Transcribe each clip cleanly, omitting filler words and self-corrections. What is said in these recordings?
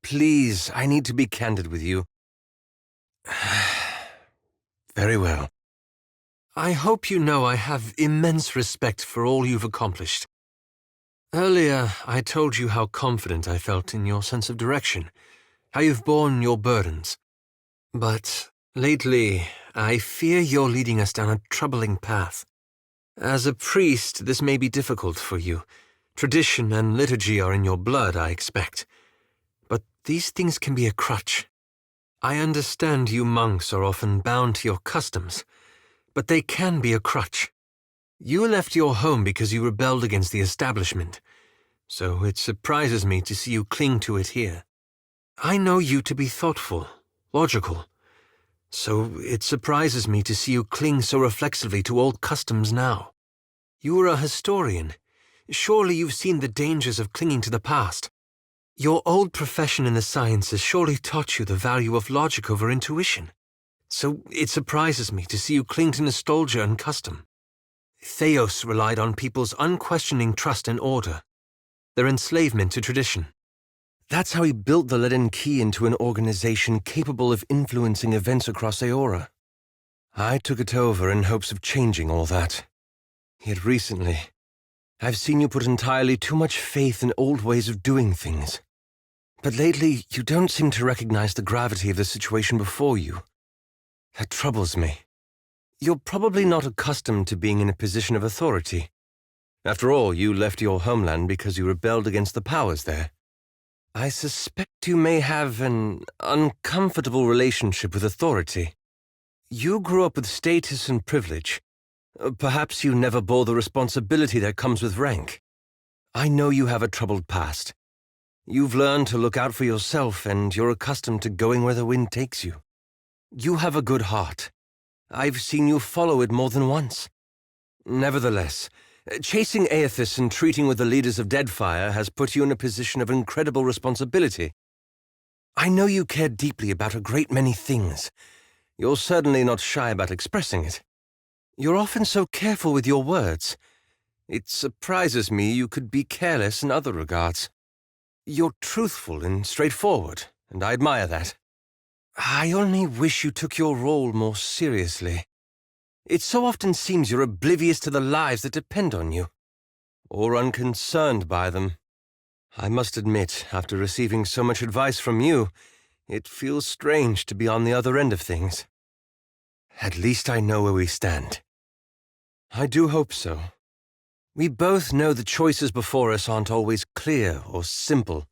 Please, I need to be candid with you. Very well. I hope you know I have immense respect for all you've accomplished. Earlier, I told you how confident I felt in your sense of direction, how you've borne your burdens. But lately, I fear you're leading us down a troubling path. As a priest, this may be difficult for you. Tradition and liturgy are in your blood, I expect. But these things can be a crutch. I understand you monks are often bound to your customs, but they can be a crutch. You left your home because you rebelled against the establishment, so it surprises me to see you cling to it here. I know you to be thoughtful, logical, so it surprises me to see you cling so reflexively to old customs now. You are a historian. Surely you've seen the dangers of clinging to the past. Your old profession in the sciences surely taught you the value of logic over intuition. So it surprises me to see you cling to nostalgia and custom. Theos relied on people's unquestioning trust and order, their enslavement to tradition. That's how he built the Leaden Key into an organization capable of influencing events across Aora. I took it over in hopes of changing all that. Yet recently, I've seen you put entirely too much faith in old ways of doing things. But lately, you don't seem to recognize the gravity of the situation before you. That troubles me. You're probably not accustomed to being in a position of authority. After all, you left your homeland because you rebelled against the powers there. I suspect you may have an uncomfortable relationship with authority. You grew up with status and privilege. Perhaps you never bore the responsibility that comes with rank. I know you have a troubled past. You've learned to look out for yourself, and you're accustomed to going where the wind takes you. You have a good heart. I've seen you follow it more than once. Nevertheless, chasing Aethys and treating with the leaders of Deadfire has put you in a position of incredible responsibility. I know you care deeply about a great many things. You're certainly not shy about expressing it. You're often so careful with your words. It surprises me you could be careless in other regards. You're truthful and straightforward, and I admire that. I only wish you took your role more seriously. It so often seems you're oblivious to the lives that depend on you, or unconcerned by them. I must admit, after receiving so much advice from you, it feels strange to be on the other end of things. At least I know where we stand. I do hope so. We both know the choices before us aren't always clear or simple.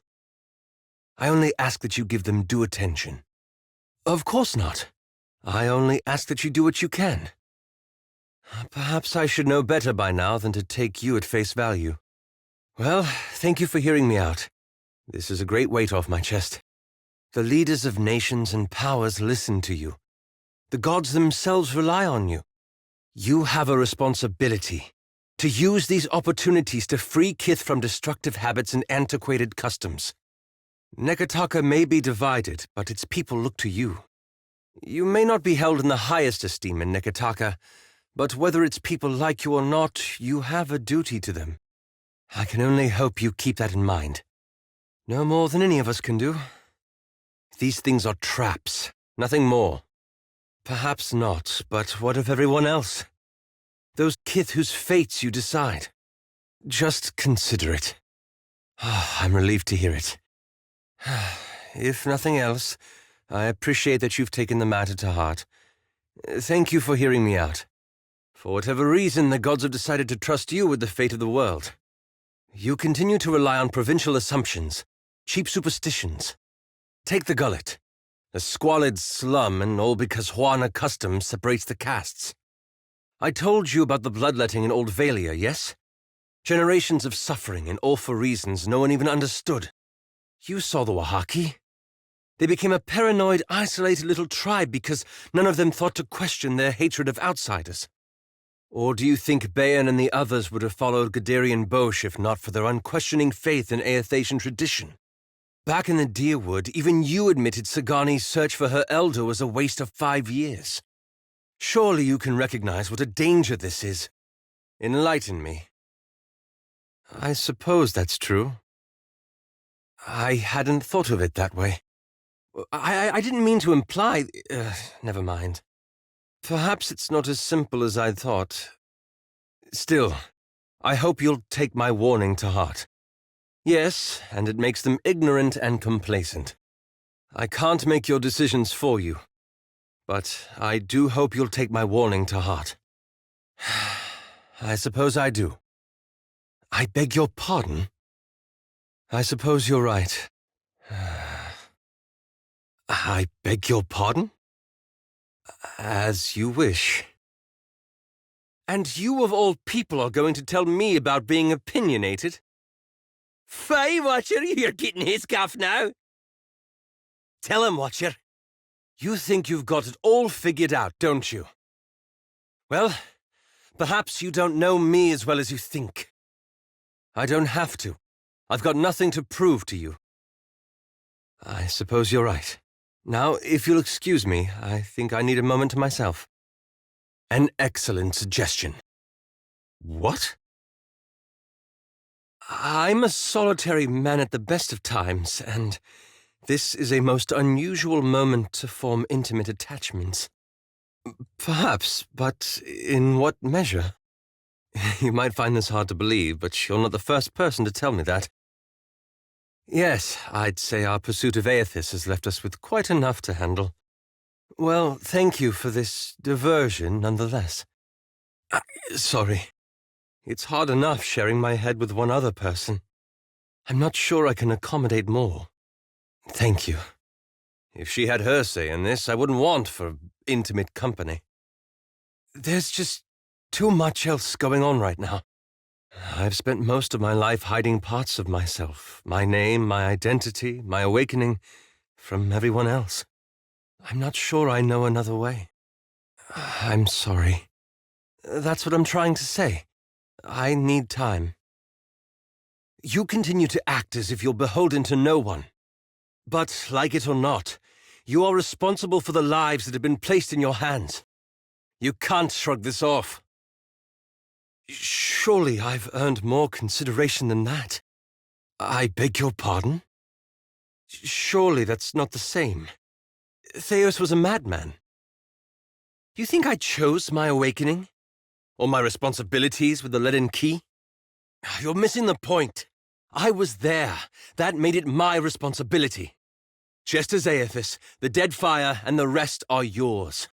I only ask that you give them due attention. Of course not. I only ask that you do what you can. Perhaps I should know better by now than to take you at face value. Well, thank you for hearing me out. This is a great weight off my chest. The leaders of nations and powers listen to you. The gods themselves rely on you. You have a responsibility to use these opportunities to free Kith from destructive habits and antiquated customs. Nekataka may be divided, but its people look to you. You may not be held in the highest esteem in Nekataka, but whether its people like you or not, you have a duty to them. I can only hope you keep that in mind. No more than any of us can do. These things are traps, nothing more. Perhaps not, but what of everyone else? Those Kith whose fates you decide. Just consider it. I'm relieved to hear it. If nothing else, I appreciate that you've taken the matter to heart. Thank you for hearing me out. For whatever reason, the gods have decided to trust you with the fate of the world. You continue to rely on provincial assumptions, cheap superstitions. Take the Gullet, a squalid slum, and all because Huana custom separates the castes. I told you about the bloodletting in Old Valia, yes? Generations of suffering, and all for reasons no one even understood. You saw the Wahaki. They became a paranoid, isolated little tribe because none of them thought to question their hatred of outsiders. Or do you think Bayan and the others would have followed Gadarian Bosch if not for their unquestioning faith in Aethasian tradition? Back in the Deerwood, even you admitted Sagani's search for her elder was a waste of 5 years. Surely you can recognize what a danger this is. Enlighten me. I suppose that's true. I hadn't thought of it that way. I didn't mean to imply... never mind. Perhaps it's not as simple as I thought. Still, I hope you'll take my warning to heart. Yes, and it makes them ignorant and complacent. I can't make your decisions for you, but I do hope you'll take my warning to heart. I suppose I do. I beg your pardon? I suppose you're right. I beg your pardon? As you wish. And you of all people are going to tell me about being opinionated? Fie, Watcher, you're getting his gaff now. Tell him, Watcher. You think you've got it all figured out, don't you? Well, perhaps you don't know me as well as you think. I don't have to. I've got nothing to prove to you. I suppose you're right. Now, if you'll excuse me, I think I need a moment to myself. An excellent suggestion. What? I'm a solitary man at the best of times, and this is a most unusual moment to form intimate attachments. Perhaps, but in what measure? You might find this hard to believe, but you're not the first person to tell me that. Yes, I'd say our pursuit of Aethys has left us with quite enough to handle. Well, thank you for this diversion, nonetheless. Sorry. It's hard enough sharing my head with one other person. I'm not sure I can accommodate more. Thank you. If she had her say in this, I wouldn't want for intimate company. There's just too much else going on right now. I've spent most of my life hiding parts of myself, my name, my identity, my awakening, from everyone else. I'm not sure I know another way. I'm sorry. That's what I'm trying to say. I need time. You continue to act as if you're beholden to no one. But, like it or not, you are responsible for the lives that have been placed in your hands. You can't shrug this off. Surely I've earned more consideration than that. I beg your pardon? Surely that's not the same. Theos was a madman. You think I chose my awakening? Or my responsibilities with the leaden key? You're missing the point. I was there. That made it my responsibility. Just as Aethys, the Deadfire, and the rest are yours.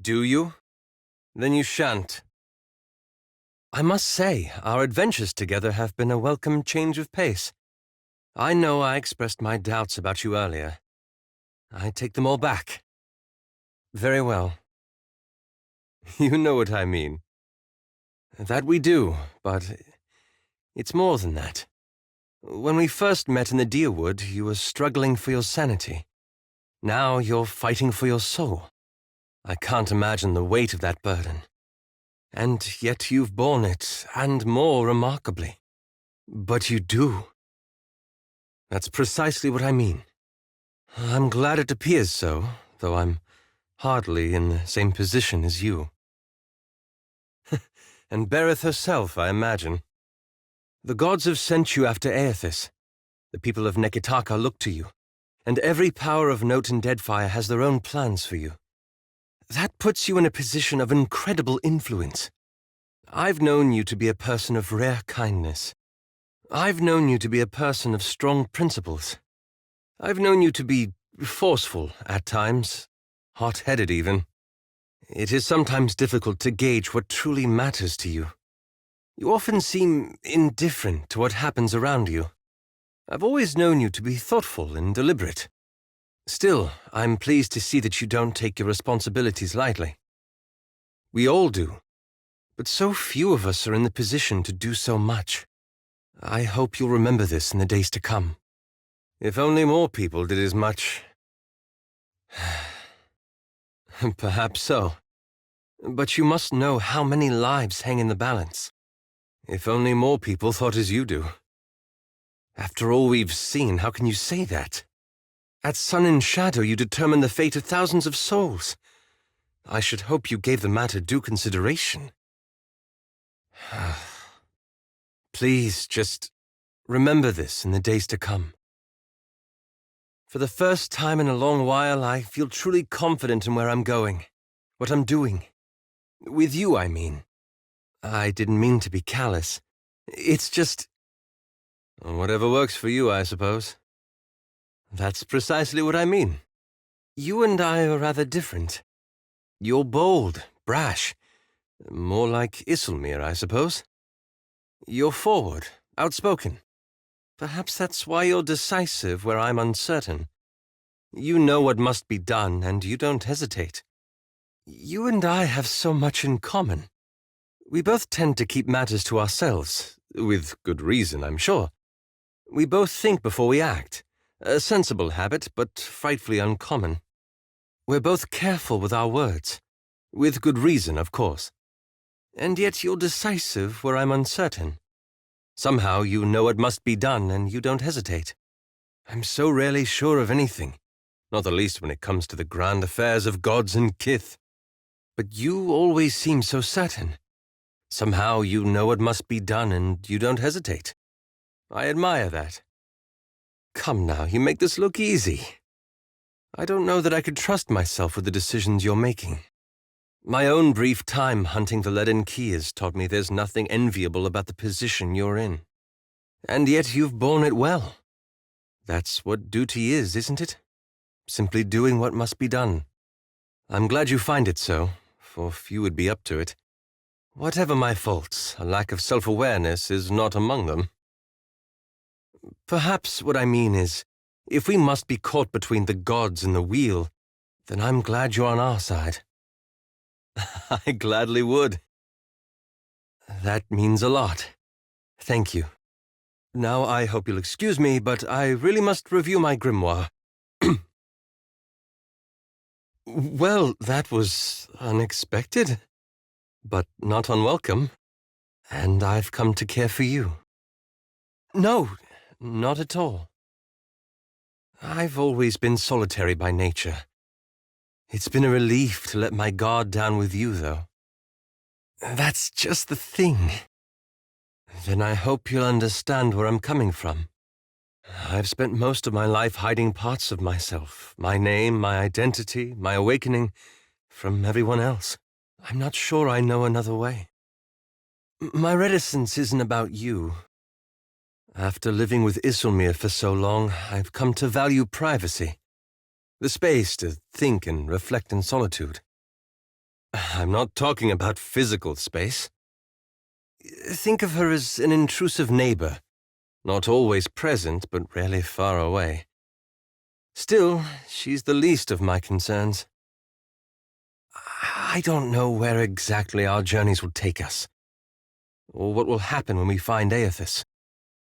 Do you? Then you shan't. I must say, our adventures together have been a welcome change of pace. I know I expressed my doubts about you earlier. I take them all back. Very well. You know what I mean. That we do, but it's more than that. When we first met in the Deerwood, you were struggling for your sanity. Now you're fighting for your soul. I can't imagine the weight of that burden. And yet you've borne it, and more remarkably. But you do. That's precisely what I mean. I'm glad it appears so, though I'm hardly in the same position as you. And Berith herself, I imagine. The gods have sent you after Aethys. The people of Nekitaka look to you, and every power of note in Deadfire has their own plans for you. That puts you in a position of incredible influence. I've known you to be a person of rare kindness. I've known you to be a person of strong principles. I've known you to be forceful at times, hot-headed even. It is sometimes difficult to gauge what truly matters to you. You often seem indifferent to what happens around you. I've always known you to be thoughtful and deliberate. Still, I'm pleased to see that you don't take your responsibilities lightly. We all do, but so few of us are in the position to do so much. I hope you'll remember this in the days to come. If only more people did as much. Perhaps so. But you must know how many lives hang in the balance. If only more people thought as you do. After all we've seen, how can you say that? At Sun and Shadow, you determined the fate of thousands of souls. I should hope you gave the matter due consideration. Please, just remember this in the days to come. For the first time in a long while, I feel truly confident in where I'm going, what I'm doing. With you, I mean. I didn't mean to be callous. It's just... Whatever works for you, I suppose. That's precisely what I mean. You and I are rather different. You're bold, brash. More like Isilmir, I suppose. You're forward, outspoken. Perhaps that's why you're decisive where I'm uncertain. You know what must be done, and you don't hesitate. You and I have so much in common. We both tend to keep matters to ourselves, with good reason, I'm sure. We both think before we act, a sensible habit, but frightfully uncommon. We're both careful with our words, with good reason, of course. And yet you're decisive where I'm uncertain. Somehow you know what must be done, and you don't hesitate. I'm so rarely sure of anything, not the least when it comes to the grand affairs of gods and kith. But you always seem so certain. Somehow you know what must be done, and you don't hesitate. I admire that. Come now, you make this look easy. I don't know that I could trust myself with the decisions you're making. My own brief time hunting the leaden key has taught me there's nothing enviable about the position you're in. And yet you've borne it well. That's what duty is, isn't it? Simply doing what must be done. I'm glad you find it so, for few would be up to it. Whatever my faults, a lack of self-awareness is not among them. Perhaps what I mean is, if we must be caught between the gods and the wheel, then I'm glad you're on our side. I gladly would. That means a lot. Thank you. Now I hope you'll excuse me, but I really must review my grimoire. Well, that was unexpected, but not unwelcome, and I've come to care for you. No, not at all. I've always been solitary by nature. It's been a relief to let my guard down with you, though. That's just the thing. Then I hope you'll understand where I'm coming from. I've spent most of my life hiding parts of myself, my name, my identity, my awakening, from everyone else. I'm not sure I know another way. My reticence isn't about you. After living with Isilmir for so long, I've come to value privacy. The space to think and reflect in solitude. I'm not talking about physical space. Think of her as an intrusive neighbor, not always present but rarely far away. Still, she's the least of my concerns. I don't know where exactly our journeys will take us, or what will happen when we find Aethys,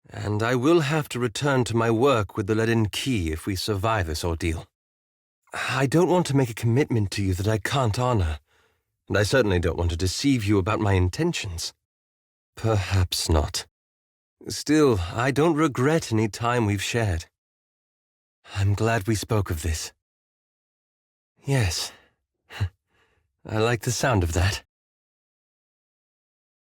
and I will have to return to my work with the leaden key if we survive this ordeal. I don't want to make a commitment to you that I can't honor, and I certainly don't want to deceive you about my intentions. Perhaps not. Still, I don't regret any time we've shared. I'm glad we spoke of this. Yes, I like the sound of that.